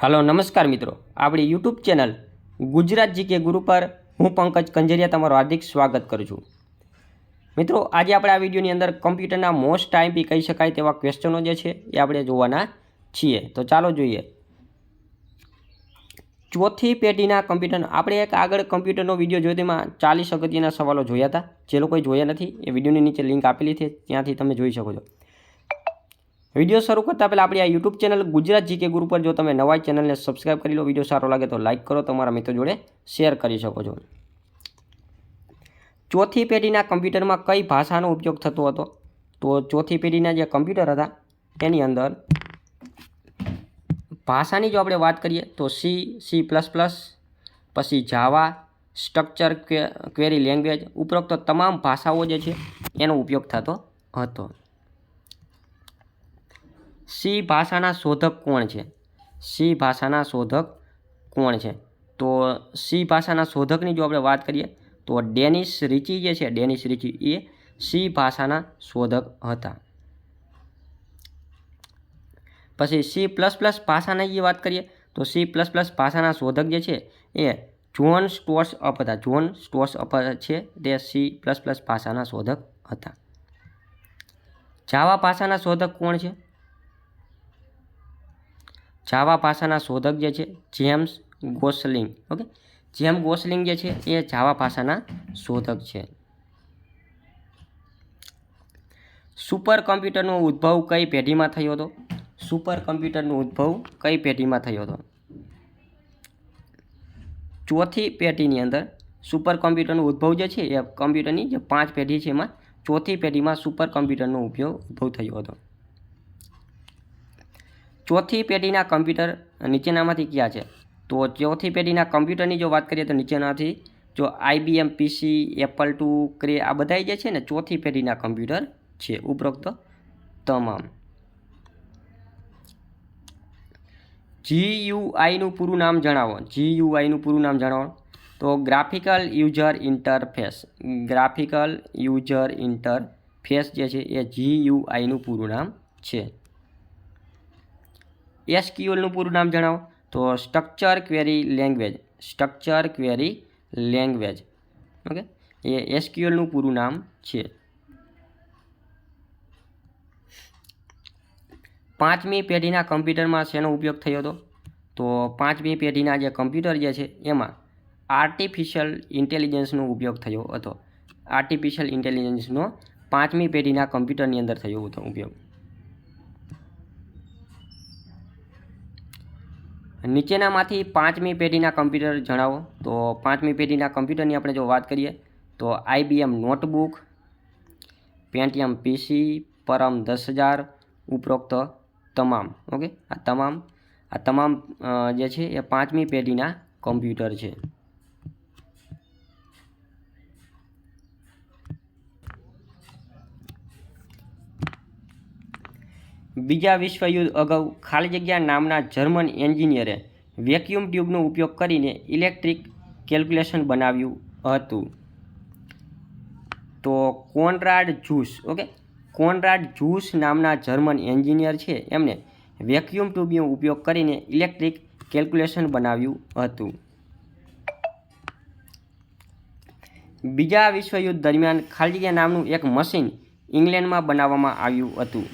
Hello नमस्कार मित्रों, आपणी यूट्यूब चेनल गुजरात जीके गुरु पर हूँ पंकज कंजरिया तमारुं हार्दिक स्वागत करूँ छूं। मित्रों, आज आपणे आ विडियोनी अंदर कम्प्यूटरना मोस्ट आईएमपी कही शकाय तेवा क्वेश्चनो जे छे ए आपणे जोवाना छीए। तो चालो जोईए। चौथी पेढ़ीना कम्प्यूटर आपणे एक आगळ कम्प्यूटरनो विडियो जोयो तेमां 40 अगत्यना सवालो जोया हता। जे लोकोए जोया नथी ए विडियोनी नीचे लिंक आपेली छे, त्यांथी तमे जोई शको छो। विडियो शुरू करता पहला अपनी आ यूट्यूब चैनल गुजरात जीके गुरु पर जो तमे नवा चैनल ने सब्सक्राइब कर लो, विडियो सारो लगे तो लाइक करो, तमारा मित्रों जोड़े शेर कर सको छो। चौथी पेढ़ीना कम्प्यूटर में कई भाषानो उपयोग थतो हतो? तो चौथी पेढ़ीना जे कम्प्यूटर हता एनी अंदर भाषानी जो आपणे वात करीए तो सी प्लस प्लस, पछी जावा, स्ट्रक्चर क्वेरी लैंग्वेज उपरोक्त तमाम भाषाओं जे छे एनो उपयोग थतो हतो। सी भाषाना शोधक कोण छे? सी भाषाना शोधक कोण छे? तो सी भाषाना शोधकनी जो आपणे वात करीए तो डेनिस रीची जे छे, डेनिस रीची ए सी भाषाना शोधक हता। पछी सी प्लस प्लस भाषानी जे वात करीए तो सी प्लस प्लस भाषाना शोधक जे छे ए जॉन स्टोर्स अप हता। जॉन स्टोर्स अप छे ते सी प्लस प्लस भाषाना शोधक हता। जावा भाषाना शोधक कोण छे? जावा भाषाना शोधक जे छे James Gosling. Okay, James Gosling जे छे ए जावा भाषाना शोधक छे। सुपर कम्प्यूटरनो उद्भव कई पेढ़ीमां थयो हतो? सुपर कम्प्यूटरनो उद्भव कई पेढ़ीमां थयो हतो? चौथी पेढ़ीनी अंदर सुपर कम्प्यूटरनो उद्भव जे छे ए कम्प्यूटरनी जे 5 पेढ़ी छे एमां चौथी पेढ़ीमां सुपर कम्प्यूटरनो उद्भव थयो हतो। चौथी पेढ़ीना कम्प्यूटर नीचेनामांथी क्या है? तो चौथी पेढ़ीना कम्प्यूटरनी जो बात करिए तो नीचेनामांथी जो IBM PC, एप्पल टू, क्रे आ बधाय जे छे ने चौथी पेढ़ीना कम्प्यूटर छे उपरोक्त तमाम। GUI નું પૂરું નામ જણાવો। GUI નું પૂરું નામ જણાવો તો graphical user interface. Graphical user interface જે છે એ GUI નું પૂરું નામ છે। SQL નું પૂરું નામ જણાવો તો structure query language. Structure query language okay, એ SQL નું પૂરું નામ છે। પાંચમી પેઢીના કમ્પ્યુટરમાં શેનો ઉપયોગ થયો હતો? તો પાંચમી પેઢીના જે કમ્પ્યુટર જે છે એમાં આર્ટિફિશિયલ ઇન્ટેલિજન્સનો ઉપયોગ થયો હતો। આર્ટિફિશિયલ ઇન્ટેલિજન્સનો પાંચમી પેઢીના કમ્પ્યુટરની અંદર થયો હતો ઉપયોગ। નીચેનામાંથી પાંચમી પેઢીના કમ્પ્યુટર જણાવો તો પાંચમી પેઢીના કમ્પ્યુટરની આપણે જો વાત કરીએ તો IBM નોટબુક, પેન્ટિયમ PC, પરમ 10,000 ઉપરોક્ત તમામ। ઓકે, આ તમામ જે છે એ પાંચમી પેઢીના કમ્પ્યુટર છે। બીજા વિશ્વયુદ્ધ અગાઉ ખાલી જગ્યા નામના જર્મન એન્જિનિયરે વેક્યુમ ટ્યુબનો ઉપયોગ કરીને ઇલેક્ટ્રિક કેલ્ક્યુલેશન બનાવ્યું હતું। તો કોનરાડ ઝૂસ, ઓકે, કોનરાડ ઝૂસ નામના જર્મન એન્જિનિયર છે એમને વેક્યુમ ટ્યુબનો ઉપયોગ કરીને ઇલેક્ટ્રિક કેલ્ક્યુલેશન બનાવ્યું હતું। બીજા વિશ્વયુદ્ધ દરમિયાન ખાલી જગ્યા નામનું એક મશીન ઇંગ્લેન્ડમાં બનાવવામાં આવ્યું હતું।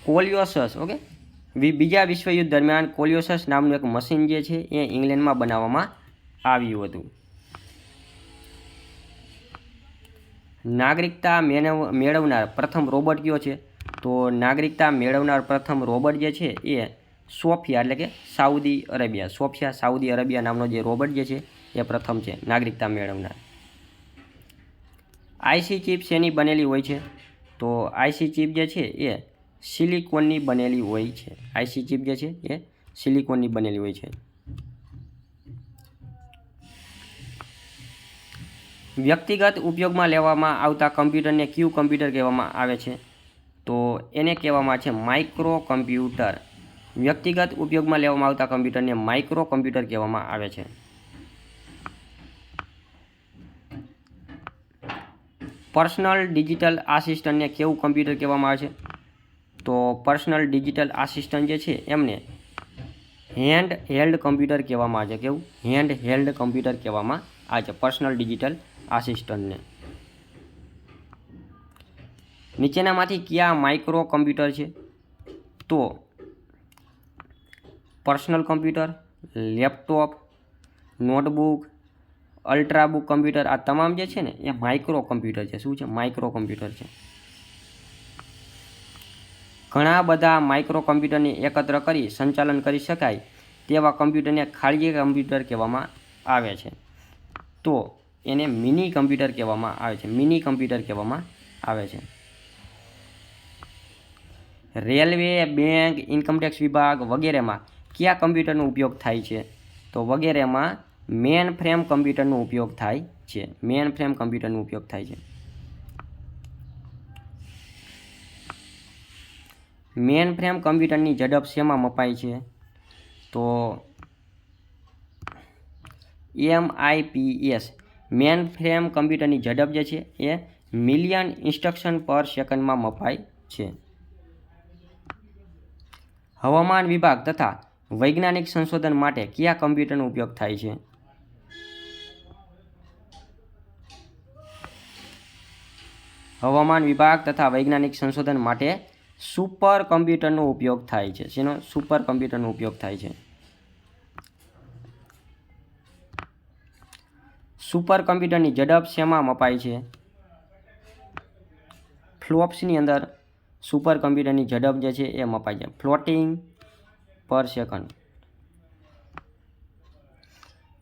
કોલિયોસસ, ઓકે, બીજા વિશ્વયુદ્ધ દરમિયાન કોલિયોસસ નામનું એક મશીન જે છે એ ઇંગ્લેન્ડમાં બનાવવામાં આવ્યું હતું। નાગરિકતા મેળવનાર પ્રથમ રોબોટ કયો છે? તો નાગરિકતા મેળવનાર પ્રથમ રોબોટ જે છે એ સોફિયા એટલે કે Saudi Arabia, Sophia Saudi Arabia નામનો જે રોબોટ જે છે એ પ્રથમ છે નાગરિકતા મેળવનાર। આઈસી ચિપ શેની બનેલી હોય છે? તો આઈસી ચિપ જે છે એ સિલિકોનની બનેલી હોય છે। આઈસી ચિપ જે છે એ સિલિકોનની બનેલી હોય છે। વ્યક્તિગત ઉપયોગમાં લેવામાં આવતા કમ્પ્યુટરને કયું કમ્પ્યુટર કહેવામાં આવે છે? તો એને કહેવામાં છે માઇક્રો કમ્પ્યુટર। વ્યક્તિગત ઉપયોગમાં લેવામાં આવતા કમ્પ્યુટરને માઇક્રો કમ્પ્યુટર કહેવામાં આવે છે। પર્સનલ ડિજિટલ આસિસ્ટન્ટને કેવું કમ્પ્યુટર કહેવામાં આવે છે? તો પર્સનલ ડિજિટલ આસિસ્ટન્ટ જે છે એમને હેન્ડ હેલ્ડ કમ્પ્યુટર કહેવામાં આવે છે. કેવું? હેન્ડ હેલ્ડ કમ્પ્યુટર કહેવામાં આવે છે પર્સનલ ડિજિટલ આસિસ્ટન્ટને. નીચેનામાંથી કયા માઇક્રો કમ્પ્યુટર છે? તો personal computer, laptop, notebook, ultrabook computer, આ તમામ જે છે ને એ માઇક્રો કમ્પ્યુટર છે. શું છે? માઇક્રો કમ્પ્યુટર છે. ઘણા બધા માઇક્રો કમ્પ્યુટરને એકત્ર કરી સંચાલન કરી શકાય તેવા કમ્પ્યુટરને ખાનગી કમ્પ્યુટર કહેવામાં આવે છે. તો એને મિની કમ્પ્યુટર કહેવામાં આવે છે. મિની કમ્પ્યુટર કહેવામાં આવે છે. રેલવે, બેંક, ઇન્કમટેક્સ વિભાગ વગેરેમાં કયા કમ્પ્યુટરનો ઉપયોગ થાય છે? તો વગેરેમાં મેન ફ્રેમ કમ્પ્યુટરનો ઉપયોગ થાય છે. મેન ફ્રેમ કમ્પ્યુટરનો ઉપયોગ થાય છે. મેન ફ્રેમ કમ્પ્યુટરની ઝડપ શેમાં મપાય છે? તો MIPS મેન ફ્રેમ કમ્પ્યુટરની ઝડપ જે છે એ મિલિયન ઇન્સ્ટ્રક્શન પર સેકન્ડમાં મપાય છે. હવામાન વિભાગ તથા વૈજ્ઞાનિક સંશોધન માટે કયા કમ્પ્યુટરનો ઉપયોગ થાય છે? હવામાન વિભાગ તથા વૈજ્ઞાનિક સંશોધન માટે સુપર કમ્પ્યુટરનો ઉપયોગ થાય છે. શેનો? સુપર કમ્પ્યુટરનો ઉપયોગ થાય છે. સુપર કમ્પ્યુટરની ઝડપ શેમાં મપાય છે? ફ્લોપ્સની અંદર સુપર કમ્પ્યુટરની ઝડપ જે છે એ મપાય છે. ફ્લોટિંગ પર સેકન્ડ.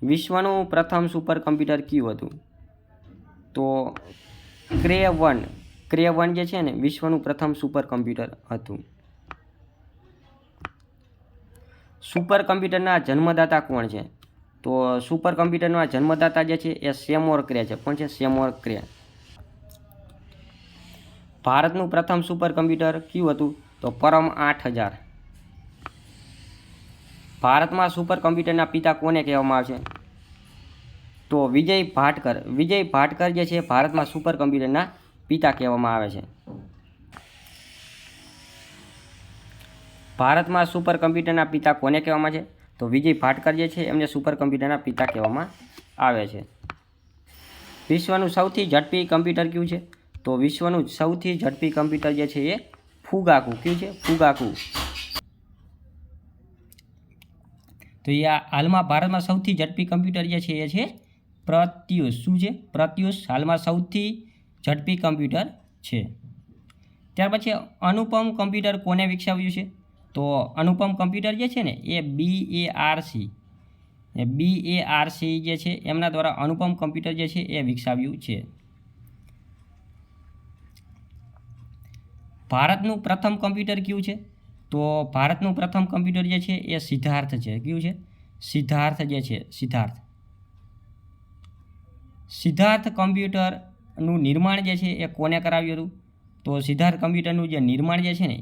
વિશ્વનું પ્રથમ સુપર કમ્પ્યુટર કયું હતું? તો ક્રે 1 જે છે ને વિશ્વનું પ્રથમ સુપર કમ્પ્યુટર હતું. સુપર કમ્પ્યુટરના જન્મદાતા કોણ છે? તો સુપર કમ્પ્યુટરના જન્મદાતા જે છે એ સેમોર ક્રે છે. કોણ છે? સેમોર ક્રે. ભારતનું પ્રથમ સુપર કમ્પ્યુટર કયું હતું? તો પરમ 8000. ભારતમાં સુપર કમ્પ્યુટરના પિતા કોને કહેવામાં આવે છે? તો વિજય ભાટકર. વિજય ભાટકર જે છે ભારતમાં સુપર કમ્પ્યુટરના પિતા કહેવામાં આવે છે. ભારતમાં સુપર કમ્પ્યુટરના પિતા કોને કહેવામાં છે? તો વિજય ભાટકર જે છે એમને સુપર કમ્પ્યુટરના પિતા કહેવામાં આવે છે. વિશ્વનું સૌથી ઝડપી કમ્પ્યુટર કયું છે? તો વિશ્વનું સૌથી ઝડપી કમ્પ્યુટર જે છે એ ફુગાકુ. કયું છે? ફુગાકુ. તો એ હાલમાં ભારતમાં સૌથી ઝડપી કમ્પ્યુટર જે છે એ છે પ્રત્યુષ. શું છે? પ્રત્યુષ હાલમાં સૌથી ઝડપી કમ્પ્યુટર છે. ત્યાર પછી અનુપમ કમ્પ્યુટર કોને વિકસાવ્યું છે? તો અનુપમ કમ્પ્યુટર જે છે ને એ BARC જે છે એમના દ્વારા અનુપમ કમ્પ્યુટર જે છે એ વિકસાવ્યું છે. ભારતનું પ્રથમ કમ્પ્યુટર કયું છે? તો ભારતનું પ્રથમ કમ્પ્યુટર જે છે એ સિદ્ધાર્થ છે. કયું છે? સિદ્ધાર્થ જે છે. સિદ્ધાર્થ કમ્પ્યુટરનું નિર્માણ જે છે એ કોને કરાવ્યું હતું? તો સિદ્ધાર્થ કમ્પ્યુટરનું જે નિર્માણ જે છે ને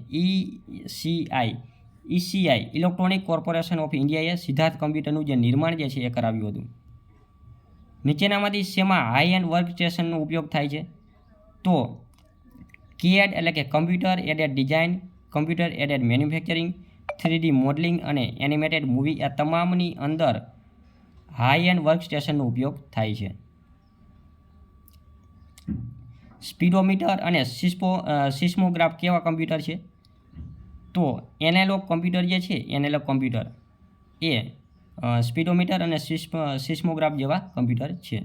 ECI ઇલેક્ટ્રોનિક કોર્પોરેશન ઓફ ઇન્ડિયાએ સિદ્ધાર્થ કમ્પ્યુટરનું જે નિર્માણ જે છે એ કરાવ્યું હતું. નીચેનામાંથી શેમાં હાઈ એન્ડ વર્ક સ્ટેશનનો ઉપયોગ થાય છે? તો CAD એટલે કે computer aided design, computer aided manufacturing, 3D modelling અને એનિમેટેડ મૂવી આ તમામની અંદર હાઈ એન્ડ વર્ક સ્ટેશનનો ઉપયોગ થાય છે. સ્પીડોમીટર અને સિસ્મોગ્રાફ કેવા કમ્પ્યુટર છે? તો એનાલોગ કમ્પ્યુટર જે છે એનાલોગ કમ્પ્યુટર એ સ્પીડોમીટર અને સિસ્મોગ્રાફ જેવા કમ્પ્યુટર છે.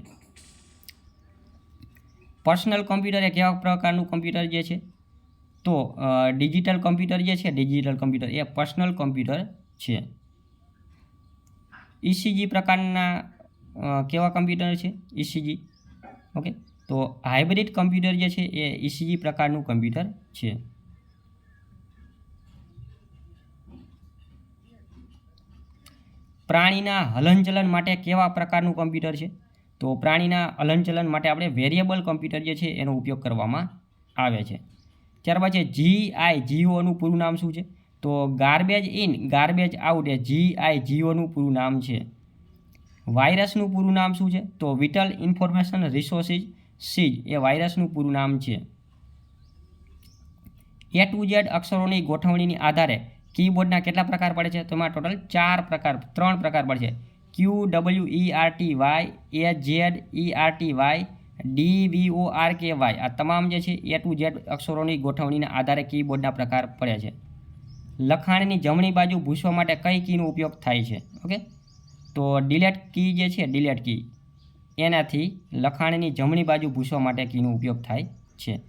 પર્સનલ કમ્પ્યુટર એ કેવા પ્રકારનું કમ્પ્યુટર જે છે? તો ડિજિટલ કમ્પ્યુટર જે છે ડિજિટલ કમ્પ્યુટર એ પર્સનલ કમ્પ્યુટર છે. ECG પ્રકારના કેવા કમ્પ્યુટર છે? ECG. ઓકે. તો હાઇબ્રિડ કમ્પ્યુટર જે છે એ ECG પ્રકારનું કમ્પ્યુટર છે. પ્રાણીના હલનચલન માટે કેવા પ્રકારનું કમ્પ્યુટર છે? તો પ્રાણીના હલનચલન માટે આપણે વેરિયેબલ કમ્પ્યુટર જે છે એનો ઉપયોગ કરવામાં આવે છે. ત્યારબાદ છે GIGOનું પૂરું નામ શું છે? તો ગાર્બેજ ઇન ગાર્બેજ આઉટ એ GIGOનું પૂરું નામ છે. વાયરસનું પૂરું નામ શું છે? તો વિટલ ઇન્ફોર્મેશન રિસોર્સિસ એ વાયરસનું પૂરું નામ છે. A to Z અક્ષરોની ગોઠવણીની આધારે કીબોર્ડના કેટલા પ્રકાર પડે છે? તો એમાં ટોટલ 3 પ્રકાર પડે છે. QWERTY, AZERTY, DVORKY. આ તમામ જે છે A to Z અક્ષરોની ગોઠવણીના આધારે કીબોર્ડના પ્રકાર પડે છે. લખાણની જમણી બાજુ ભૂસવા માટે કઈ કીનો ઉપયોગ થાય છે? ઓકે, તો ડિલેટ કી જે છે, ડિલેટ કી, એનાથી લખાણની જમણી બાજુ ભૂસવા માટે કીનો ઉપયોગ થાય છે.